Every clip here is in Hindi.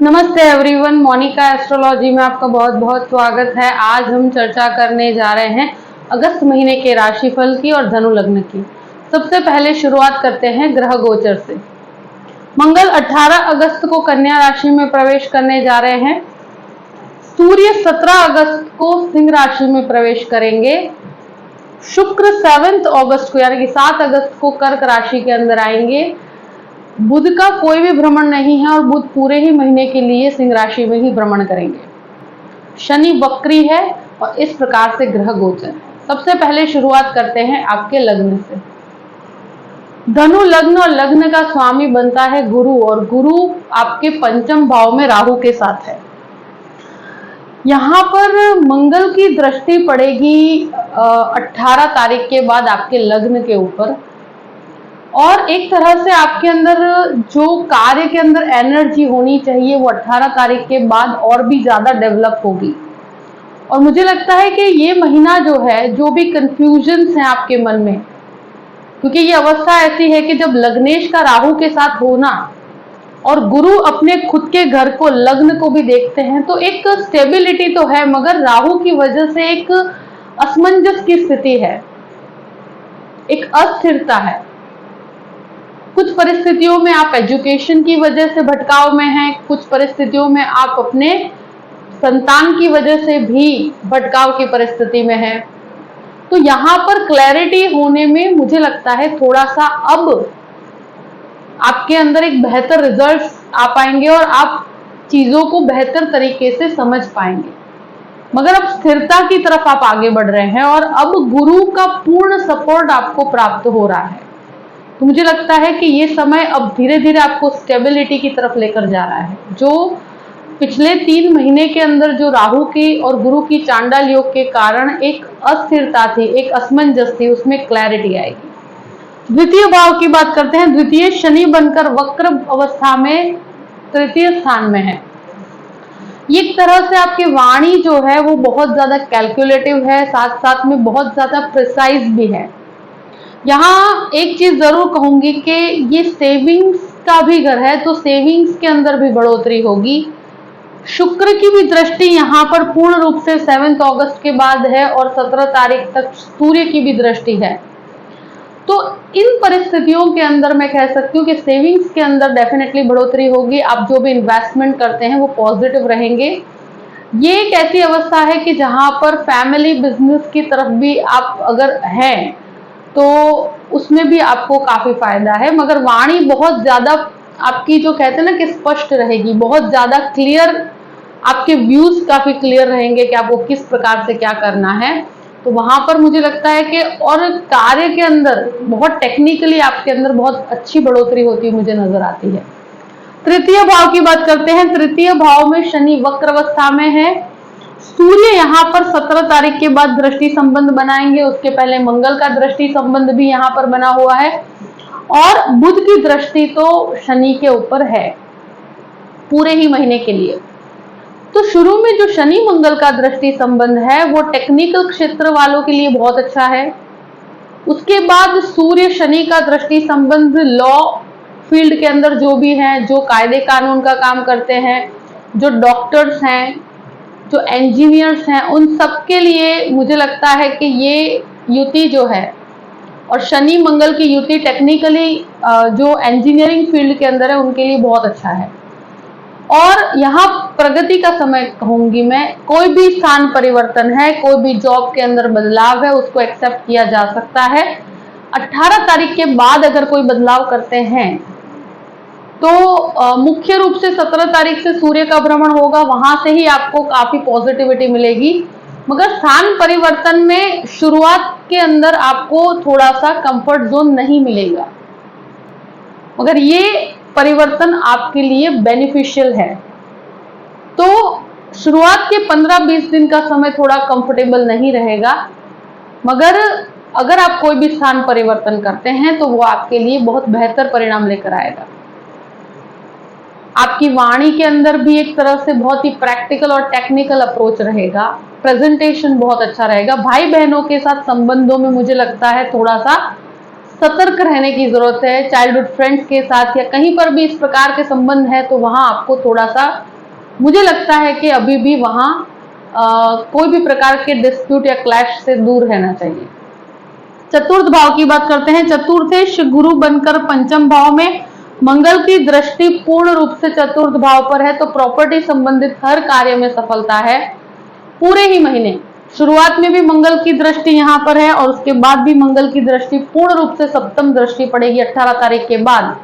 नमस्ते एवरीवन, मोनिका एस्ट्रोलॉजी में आपका बहुत बहुत स्वागत है। आज हम चर्चा करने जा रहे हैं अगस्त महीने के राशिफल की और धनु लग्न की। सबसे पहले शुरुआत करते हैं ग्रह गोचर से। मंगल 18 अगस्त को कन्या राशि में प्रवेश करने जा रहे हैं। सूर्य 17 अगस्त को सिंह राशि में प्रवेश करेंगे। शुक्र 7 अगस्त को यानी कि 7 अगस्त को कर्क राशि के अंदर आएंगे। बुध का कोई भी भ्रमण नहीं है और बुध पूरे ही महीने के लिए सिंह राशि में ही भ्रमण करेंगे। शनि वक्री है और इस प्रकार से ग्रह गोचर है। सबसे पहले शुरुआत करते हैं आपके लग्न से। धनु लग्न और लग्न का स्वामी बनता है गुरु, और गुरु आपके पंचम भाव में राहु के साथ है। यहाँ पर मंगल की दृष्टि पड़ेगी 18 तारीख के बाद आपके लग्न के ऊपर, और एक तरह से आपके अंदर जो कार्य के अंदर एनर्जी होनी चाहिए वो 18 तारीख के बाद और भी ज्यादा डेवलप होगी। और मुझे लगता है कि ये महीना जो है, जो भी कंफ्यूजन्स हैं आपके मन में, क्योंकि ये अवस्था ऐसी है कि जब लग्नेश का राहु के साथ होना और गुरु अपने खुद के घर को, लग्न को भी देखते हैं, तो एक स्टेबिलिटी तो है, मगर राहु की वजह से एक असमंजस की स्थिति है, एक अस्थिरता है। कुछ परिस्थितियों में आप एजुकेशन की वजह से भटकाव में हैं, कुछ परिस्थितियों में आप अपने संतान की वजह से भी भटकाव की परिस्थिति में हैं। तो यहाँ पर क्लैरिटी होने में मुझे लगता है थोड़ा सा अब आपके अंदर एक बेहतर रिजल्ट्स आ पाएंगे और आप चीजों को बेहतर तरीके से समझ पाएंगे। मगर अब स्थिरता की तरफ आप आगे बढ़ रहे हैं और अब गुरु का पूर्ण सपोर्ट आपको प्राप्त हो रहा है। तो मुझे लगता है कि ये समय अब धीरे धीरे आपको स्टेबिलिटी की तरफ लेकर जा रहा है। जो पिछले 3 महीने के अंदर जो राहु की और गुरु की चांडाल योग के कारण एक अस्थिरता थी, एक असमंजस थी, उसमें क्लैरिटी आएगी। द्वितीय भाव की बात करते हैं। द्वितीय शनि बनकर वक्र अवस्था में तृतीय स्थान में है। एक तरह से आपकी वाणी जो है वो बहुत ज्यादा कैलकुलेटिव है, साथ साथ में बहुत ज्यादा प्रिसाइज भी है। यहाँ एक चीज जरूर कहूंगी कि ये सेविंग्स का भी घर है, तो सेविंग्स के अंदर भी बढ़ोतरी होगी। शुक्र की भी दृष्टि यहाँ पर पूर्ण रूप से 7 अगस्त के बाद है और 17 तारीख तक सूर्य की भी दृष्टि है। तो इन परिस्थितियों के अंदर मैं कह सकती हूँ कि सेविंग्स के अंदर डेफिनेटली बढ़ोतरी होगी। आप जो भी इन्वेस्टमेंट करते हैं वो पॉजिटिव रहेंगे। ये एक ऐसी अवस्था है कि जहां पर फैमिली बिजनेस की तरफ भी आप अगर हैं तो उसमें भी आपको काफी फायदा है। मगर वाणी बहुत ज्यादा आपकी जो कहते हैं ना कि स्पष्ट रहेगी, बहुत ज्यादा क्लियर, आपके व्यूज काफी क्लियर रहेंगे कि आपको किस प्रकार से क्या करना है। तो वहां पर मुझे लगता है कि और कार्य के अंदर बहुत टेक्निकली आपके अंदर बहुत अच्छी बढ़ोतरी होती मुझे नजर आती है। तृतीय भाव की बात करते हैं। तृतीय भाव में शनि वक्र अवस्था में है। सूर्य यहाँ पर 17 तारीख के बाद दृष्टि संबंध बनाएंगे। उसके पहले मंगल का दृष्टि संबंध भी यहाँ पर बना हुआ है और बुध की दृष्टि तो शनि के ऊपर है पूरे ही महीने के लिए। तो शुरू में जो शनि मंगल का दृष्टि संबंध है वो टेक्निकल क्षेत्र वालों के लिए बहुत अच्छा है। उसके बाद सूर्य शनि का दृष्टि संबंध लॉ फील्ड के अंदर जो भी हैं, जो कायदे कानून का काम करते हैं, जो डॉक्टर्स हैं, जो इंजीनियर्स हैं, उन सब के लिए मुझे लगता है कि ये युति जो है और शनि मंगल की युति टेक्निकली जो इंजीनियरिंग फील्ड के अंदर है उनके लिए बहुत अच्छा है। और यहाँ प्रगति का समय कहूंगी मैं। कोई भी स्थान परिवर्तन है, कोई भी जॉब के अंदर बदलाव है, उसको एक्सेप्ट किया जा सकता है। 18 तारीख के बाद अगर कोई बदलाव करते हैं तो मुख्य रूप से 17 तारीख से सूर्य का भ्रमण होगा, वहां से ही आपको काफी पॉजिटिविटी मिलेगी। मगर स्थान परिवर्तन में शुरुआत के अंदर आपको थोड़ा सा कंफर्ट जोन नहीं मिलेगा, मगर ये परिवर्तन आपके लिए बेनिफिशियल है। तो शुरुआत के 15-20 दिन का समय थोड़ा कंफर्टेबल नहीं रहेगा, मगर अगर आप कोई भी स्थान परिवर्तन करते हैं तो वो आपके लिए बहुत बेहतर परिणाम लेकर आएगा। आपकी वाणी के अंदर भी एक तरह से बहुत ही प्रैक्टिकल और टेक्निकल अप्रोच रहेगा। प्रेजेंटेशन बहुत अच्छा रहेगा। भाई बहनों के साथ संबंधों में मुझे लगता है थोड़ा सा सतर्क रहने की जरूरत है। चाइल्डहुड फ्रेंड्स के साथ या कहीं पर भी इस प्रकार के संबंध है तो वहां आपको थोड़ा सा, मुझे लगता है कि अभी भी वहां कोई भी प्रकार के डिस्प्यूट या क्लैश से दूर रहना चाहिए। चतुर्थ भाव की बात करते हैं। चतुर्थेश गुरु बनकर पंचम भाव में, मंगल की दृष्टि पूर्ण रूप से चतुर्थ भाव पर है, तो प्रॉपर्टी संबंधित हर कार्य में सफलता है पूरे ही महीने। शुरुआत में भी मंगल की दृष्टि यहाँ पर है और उसके बाद भी मंगल की दृष्टि पूर्ण रूप से सप्तम दृष्टि पड़ेगी 18 तारीख के बाद।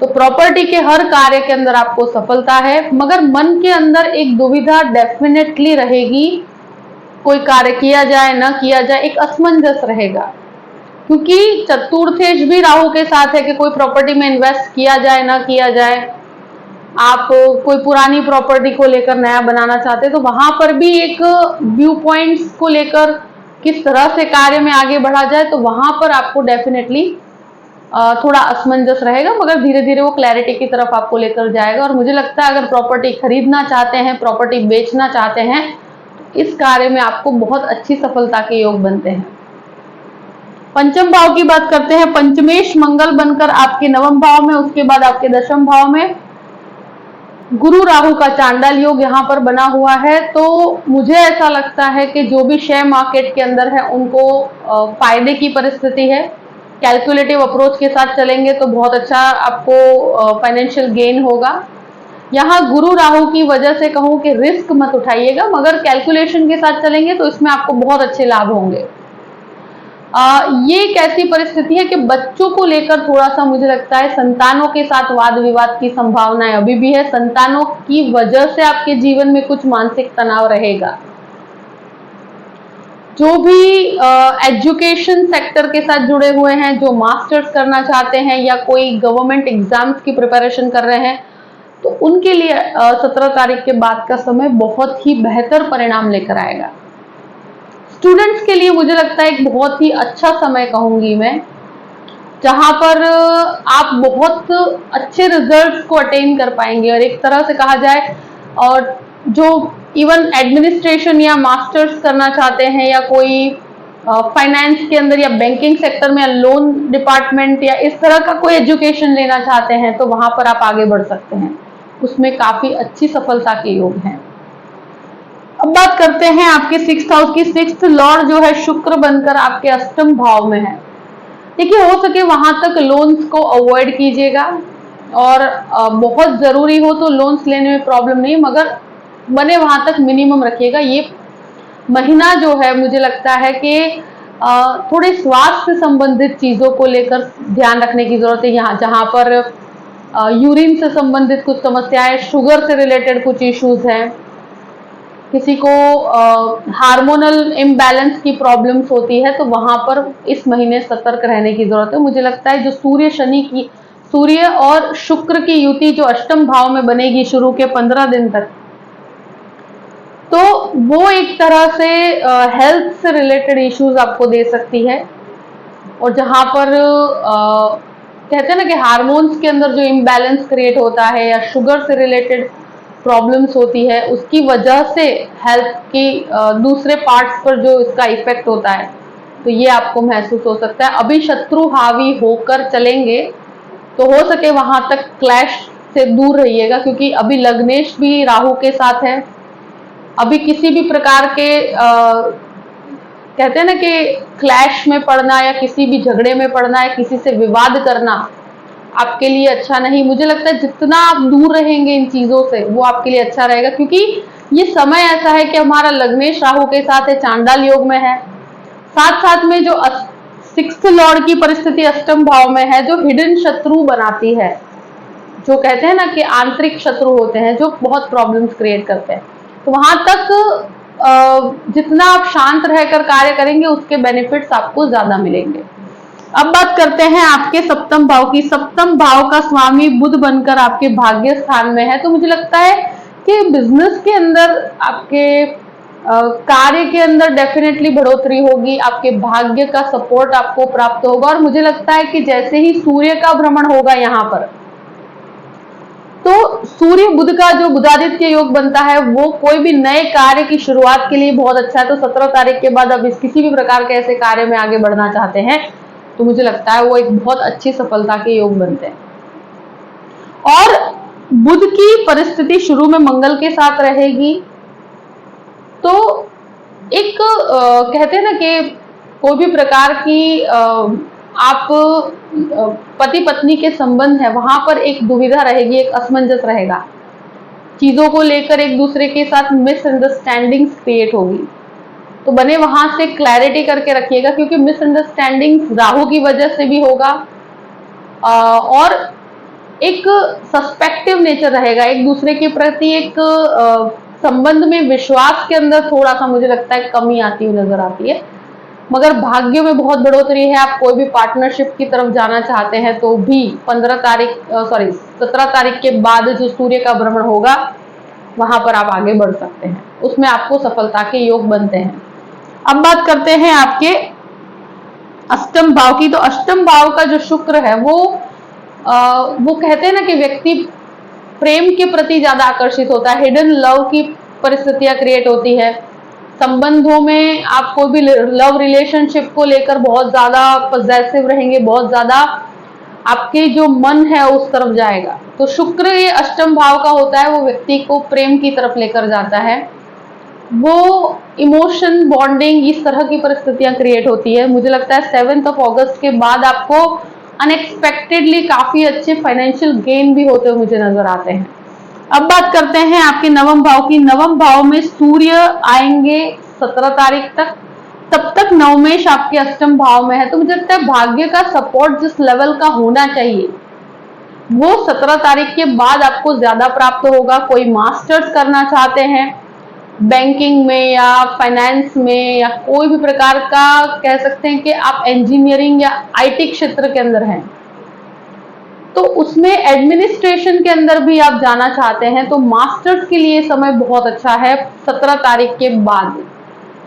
तो प्रॉपर्टी के हर कार्य के अंदर आपको सफलता है, मगर मन के अंदर एक दुविधा डेफिनेटली रहेगी। कोई कार्य किया जाए ना किया जाए, एक असमंजस रहेगा, क्योंकि चतुर्थेश भी राहु के साथ है कि कोई प्रॉपर्टी में इन्वेस्ट किया जाए ना किया जाए। आप कोई पुरानी प्रॉपर्टी को लेकर नया बनाना चाहते हैं तो वहां पर भी एक व्यू पॉइंट्स को लेकर किस तरह से कार्य में आगे बढ़ा जाए, तो वहां पर आपको डेफिनेटली थोड़ा असमंजस रहेगा, मगर धीरे धीरे वो क्लैरिटी की तरफ आपको लेकर जाएगा। और मुझे लगता है अगर प्रॉपर्टी खरीदना चाहते हैं, प्रॉपर्टी बेचना चाहते हैं, तो इस कार्य में आपको बहुत अच्छी सफलता के योग बनते हैं। पंचम भाव की बात करते हैं। पंचमेश मंगल बनकर आपके नवम भाव में, उसके बाद आपके दशम भाव में गुरु राहु का चांडाल योग यहाँ पर बना हुआ है। तो मुझे ऐसा लगता है कि जो भी शेयर मार्केट के अंदर है उनको फायदे की परिस्थिति है। कैलकुलेटिव अप्रोच के साथ चलेंगे तो बहुत अच्छा आपको फाइनेंशियल गेन होगा। यहाँ गुरु राहु की वजह से कहूँ कि रिस्क मत उठाइएगा, मगर कैलकुलेशन के साथ चलेंगे तो इसमें आपको बहुत अच्छे लाभ होंगे। ये एक ऐसी परिस्थिति है कि बच्चों को लेकर थोड़ा सा मुझे लगता है संतानों के साथ वाद विवाद की संभावनाएं अभी भी है। संतानों की वजह से आपके जीवन में कुछ मानसिक तनाव रहेगा। जो भी एजुकेशन सेक्टर के साथ जुड़े हुए हैं, जो मास्टर्स करना चाहते हैं या कोई गवर्नमेंट एग्जाम्स की प्रिपरेशन कर रहे हैं, तो उनके लिए 17 तारीख के बाद का समय बहुत ही बेहतर परिणाम लेकर आएगा। स्टूडेंट्स के लिए मुझे लगता है एक बहुत ही अच्छा समय कहूंगी मैं, जहां पर आप बहुत अच्छे रिजल्ट्स को अटेन कर पाएंगे। और एक तरह से कहा जाए, और जो इवन एडमिनिस्ट्रेशन या मास्टर्स करना चाहते हैं या कोई फाइनेंस के अंदर या बैंकिंग सेक्टर में या लोन डिपार्टमेंट या इस तरह का कोई एजुकेशन लेना चाहते हैं, तो वहां पर आप आगे बढ़ सकते हैं। उसमें काफी अच्छी सफलता के योग हैं। अब बात करते हैं आपके 6th हाउस की। 6th लॉर्ड जो है शुक्र बनकर आपके अष्टम भाव में है। देखिए, हो सके वहां तक लोन्स को अवॉइड कीजिएगा, और बहुत जरूरी हो तो लोन्स लेने में प्रॉब्लम नहीं, मगर बने वहां तक मिनिमम रखिएगा। ये महीना जो है मुझे लगता है कि थोड़े स्वास्थ्य संबंधित चीजों को लेकर ध्यान रखने की जरूरत है। यहाँ जहां पर यूरिन से संबंधित कुछ समस्याएं, शुगर से रिलेटेड कुछ इश्यूज हैं, किसी को हार्मोनल इम्बैलेंस की प्रॉब्लम्स होती है, तो वहां पर इस महीने सतर्क रहने की जरूरत है। मुझे लगता है जो सूर्य और शुक्र की युति जो अष्टम भाव में बनेगी शुरू के 15 दिन तक, तो वो एक तरह से हेल्थ से रिलेटेड इश्यूज आपको दे सकती है। और जहां पर कहते हैं ना कि हार्मोन्स के अंदर जो इम्बैलेंस क्रिएट होता है या शुगर से रिलेटेड प्रॉब्लम्स होती है, उसकी वजह से हेल्थ की दूसरे पार्ट्स पर जो इसका इफेक्ट होता है, तो ये आपको महसूस हो सकता है। अभी शत्रु हावी होकर चलेंगे तो हो सके वहां तक क्लैश से दूर रहिएगा, क्योंकि अभी लग्नेश भी राहु के साथ है। अभी किसी भी प्रकार के कहते हैं ना कि क्लैश में पड़ना या किसी भी झगड़े में पड़ना या किसी से विवाद करना आपके लिए अच्छा नहीं। मुझे लगता है जितना आप दूर रहेंगे इन चीजों से, वो आपके लिए अच्छा रहेगा, क्योंकि ये समय ऐसा है कि हमारा लग्नेश राहु के साथ है, चांडाल योग में है। साथ साथ में जो 6th लॉर्ड की परिस्थिति अष्टम भाव में है, जो हिडन शत्रु बनाती है, जो कहते हैं ना कि आंतरिक शत्रु होते हैं जो बहुत प्रॉब्लम्स क्रिएट करते हैं। तो वहां तक जितना आप शांत रहकर कार्य करेंगे उसके बेनिफिट्स आपको ज्यादा मिलेंगे। अब बात करते हैं आपके सप्तम भाव की। सप्तम भाव का स्वामी बुध बनकर आपके भाग्य स्थान में है, तो मुझे लगता है कि बिजनेस के अंदर आपके कार्य के अंदर डेफिनेटली बढ़ोतरी होगी, आपके भाग्य का सपोर्ट आपको प्राप्त होगा। और मुझे लगता है कि जैसे ही सूर्य का भ्रमण होगा यहाँ पर, तो सूर्य बुध का जो बुधादित्य योग बनता है, वो कोई भी नए कार्य की शुरुआत के लिए बहुत अच्छा है। तो 17 तारीख के बाद अब किसी भी प्रकार के ऐसे कार्य में आगे बढ़ना चाहते हैं तो मुझे लगता है वो एक बहुत अच्छी सफलता के योग बनते हैं। और बुध की परिस्थिति शुरू में मंगल के साथ रहेगी, तो एक कहते हैं ना कि कोई भी प्रकार की आप पति पत्नी के संबंध है वहां पर एक दुविधा रहेगी, एक असमंजस रहेगा, चीजों को लेकर एक दूसरे के साथ मिसअंडरस्टैंडिंग्स क्रिएट होगी। तो बने वहां से क्लैरिटी करके रखिएगा, क्योंकि मिसअंडरस्टैंडिंग्स राहु की वजह से भी होगा और एक सस्पेक्टिव नेचर रहेगा, एक दूसरे के प्रति एक संबंध में विश्वास के अंदर थोड़ा सा मुझे लगता है कमी आती हुई नजर आती है। मगर भाग्य में बहुत बढ़ोतरी है। आप कोई भी पार्टनरशिप की तरफ जाना चाहते हैं तो भी 17 तारीख के बाद जो सूर्य का भ्रमण होगा वहां पर आप आगे बढ़ सकते हैं, उसमें आपको सफलता के योग बनते हैं। अब बात करते हैं आपके अष्टम भाव की। तो अष्टम भाव का जो शुक्र है वो कहते हैं ना कि व्यक्ति प्रेम के प्रति ज्यादा आकर्षित होता है, हिडन लव की परिस्थितियां क्रिएट होती है, संबंधों में आप कोई भी लव रिलेशनशिप को लेकर बहुत ज्यादा पॉजिटिव रहेंगे, बहुत ज्यादा आपके जो मन है उस तरफ जाएगा। तो शुक्र ये अष्टम भाव का होता है, वो व्यक्ति को प्रेम की तरफ लेकर जाता है, वो इमोशन बॉन्डिंग इस तरह की परिस्थितियां क्रिएट होती है। मुझे लगता है 7 अगस्त के बाद आपको अनएक्सपेक्टेडली काफी अच्छे फाइनेंशियल गेन भी होते हुए मुझे नजर आते हैं। अब बात करते हैं आपके नवम भाव की। नवम भाव में सूर्य आएंगे 17 तारीख तक, तब तक नवमेश आपके अष्टम भाव में है। तो मुझे लगता है भाग्य का सपोर्ट जिस लेवल का होना चाहिए वो 17 तारीख के बाद आपको ज्यादा प्राप्त होगा। कोई मास्टर्स करना चाहते हैं बैंकिंग में या फाइनेंस में या कोई भी प्रकार का, कह सकते हैं कि आप इंजीनियरिंग या आईटी क्षेत्र के अंदर हैं, तो उसमें एडमिनिस्ट्रेशन के अंदर भी आप जाना चाहते हैं तो मास्टर्स के लिए समय बहुत अच्छा है 17 तारीख के बाद।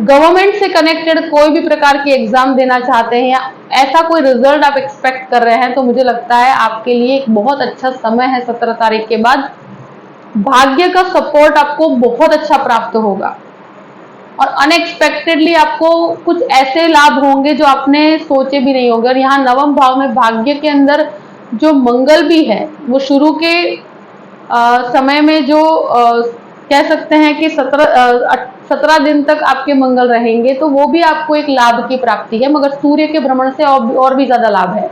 गवर्नमेंट से कनेक्टेड कोई भी प्रकार की एग्जाम देना चाहते हैं या ऐसा कोई रिजल्ट आप एक्सपेक्ट कर रहे हैं तो मुझे लगता है आपके लिए एक बहुत अच्छा समय है। 17 तारीख के बाद भाग्य का सपोर्ट आपको बहुत अच्छा प्राप्त होगा और अनएक्सपेक्टेडली आपको कुछ ऐसे लाभ होंगे जो आपने सोचे भी नहीं होंगे। और यहाँ नवम भाव में भाग्य के अंदर जो मंगल भी है वो शुरू के समय में जो कह सकते हैं कि 17 दिन तक आपके मंगल रहेंगे, तो वो भी आपको एक लाभ की प्राप्ति है, मगर सूर्य के भ्रमण से और भी ज्यादा लाभ है।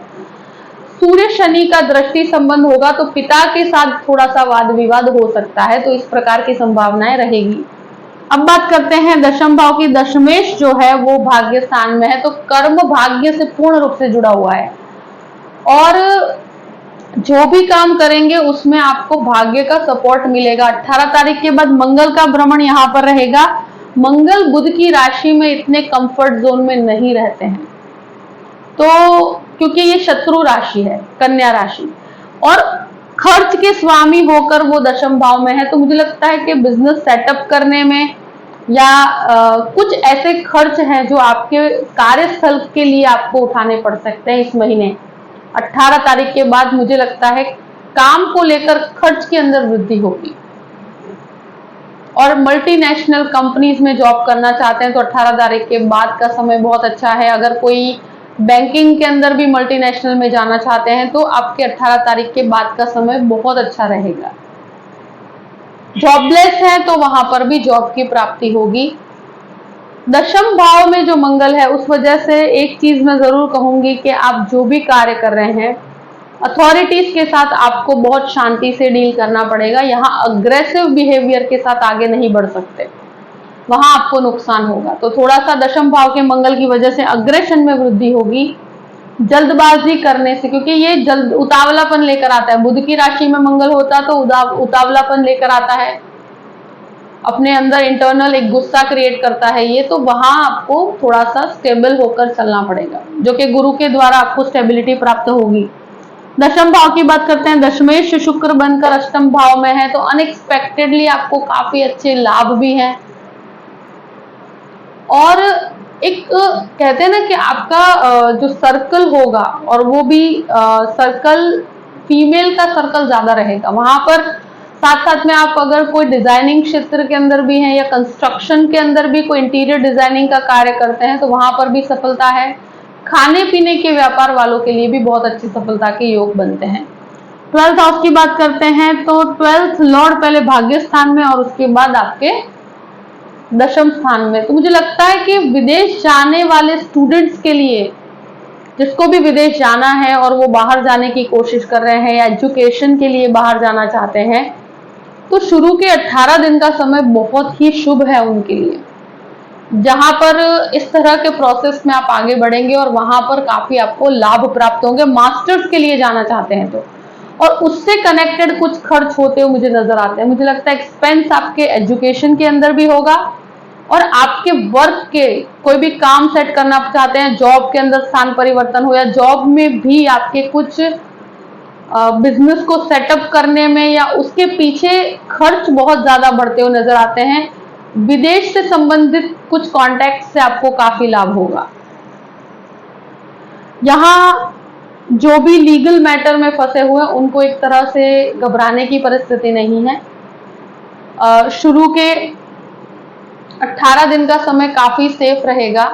सूर्य शनि का दृष्टि संबंध होगा तो पिता के साथ थोड़ा सा वाद विवाद हो सकता है, तो इस प्रकार की संभावनाएं रहेगी। अब बात करते हैं दशम भाव की। दशमेश जो है वो भाग्य स्थान में है, तो कर्म भाग्य से पूर्ण रूप से जुड़ा हुआ है और जो भी काम करेंगे उसमें आपको भाग्य का सपोर्ट मिलेगा। 18 तारीख के बाद मंगल का भ्रमण यहाँ पर रहेगा। मंगल बुध की राशि में इतने कंफर्ट जोन में नहीं रहते हैं, तो क्योंकि ये शत्रु राशि है, कन्या राशि, और खर्च के स्वामी होकर वो दशम भाव में है। तो मुझे लगता है कि बिजनेस सेटअप करने में या कुछ ऐसे खर्च हैं जो आपके कार्यस्थल के लिए आपको उठाने पड़ सकते हैं इस महीने 18 तारीख के बाद। मुझे लगता है काम को लेकर खर्च के अंदर वृद्धि होगी और मल्टीनेशनल कंपनीज में जॉब करना चाहते हैं तो 18 तारीख के बाद का समय बहुत अच्छा है। अगर कोई बैंकिंग के अंदर भी मल्टीनेशनल में जाना चाहते हैं तो आपके 18 तारीख के बाद का समय बहुत अच्छा रहेगा। जॉबलेस है तो वहां पर भी जॉब की प्राप्ति होगी। दशम भाव में जो मंगल है उस वजह से एक चीज मैं जरूर कहूंगी कि आप जो भी कार्य कर रहे हैं अथॉरिटीज के साथ आपको बहुत शांति से डील करना पड़ेगा। यहाँ अग्रेसिव बिहेवियर के साथ आगे नहीं बढ़ सकते, वहां आपको नुकसान होगा। तो थोड़ा सा दशम भाव के मंगल की वजह से अग्रेशन में वृद्धि होगी, जल्दबाजी करने से, क्योंकि ये जल्द उतावलापन लेकर आता है। बुध की राशि में मंगल होता तो उतावलापन लेकर आता है, अपने अंदर इंटरनल एक गुस्सा क्रिएट करता है ये, तो वहां आपको थोड़ा सा स्टेबल होकर चलना पड़ेगा, जो कि गुरु के द्वारा आपको स्टेबिलिटी प्राप्त होगी। दशम भाव की बात करते हैं। दशमेश शुक्र बनकर अष्टम भाव में है तो अनएक्सपेक्टेडली आपको काफी अच्छे लाभ भी हैं और एक कहते हैं ना कि आपका जो सर्कल होगा और वो भी सर्कल फीमेल का सर्कल ज्यादा रहेगा वहां पर। साथ साथ में आप अगर कोई डिजाइनिंग क्षेत्र के अंदर भी हैं या कंस्ट्रक्शन के अंदर भी कोई इंटीरियर डिजाइनिंग का कार्य करते हैं तो वहां पर भी सफलता है। खाने पीने के व्यापार वालों के लिए भी बहुत अच्छी सफलता के योग बनते हैं। 12th हाउस की बात करते हैं तो 12th लॉर्ड पहले भाग्य स्थान में और उसके बाद आपके दशम स्थान में। तो मुझे लगता है कि विदेश जाने वाले स्टूडेंट्स के लिए, जिसको भी विदेश जाना है और वो बाहर जाने की कोशिश कर रहे हैं या एजुकेशन के लिए बाहर जाना चाहते हैं, तो शुरू के 18 दिन का समय बहुत ही शुभ है उनके लिए, जहां पर इस तरह के प्रोसेस में आप आगे बढ़ेंगे और वहां पर काफी आपको लाभ प्राप्त होंगे। मास्टर्स के लिए जाना चाहते हैं तो, और उससे कनेक्टेड कुछ खर्च होते हुए मुझे नजर आते हैं। मुझे लगता है एक्सपेंस आपके एजुकेशन के अंदर भी होगा और आपके वर्क के कोई भी काम सेट करना चाहते हैं, जॉब के अंदर स्थान परिवर्तन हो या जॉब में भी आपके कुछ बिजनेस को सेटअप करने में या उसके पीछे खर्च बहुत ज्यादा बढ़ते हुए नजर आते हैं। विदेश से संबंधित कुछ कॉन्टैक्ट से आपको काफी लाभ होगा। यहाँ जो भी लीगल मैटर में फंसे हुए हैं उनको एक तरह से घबराने की परिस्थिति नहीं है। शुरू के 18 दिन का समय काफी सेफ रहेगा।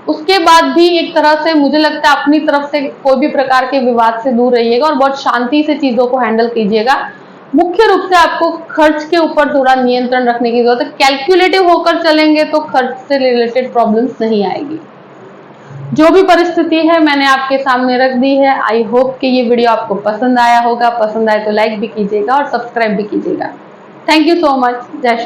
उसके बाद भी एक तरह से मुझे लगता है अपनी तरफ से कोई भी प्रकार के विवाद से दूर रहिएगा और बहुत शांति से चीजों को हैंडल कीजिएगा। मुख्य रूप से आपको खर्च के ऊपर थोड़ा नियंत्रण रखने की जरूरत है। कैलकुलेटिव होकर चलेंगे तो खर्च से रिलेटेड प्रॉब्लम्स नहीं आएगी। जो भी परिस्थिति है मैंने आपके सामने रख दी है। आई होप कि ये वीडियो आपको पसंद आया होगा। पसंद आए तो लाइक भी कीजिएगा और सब्सक्राइब भी कीजिएगा। Thank you so much. जय श्री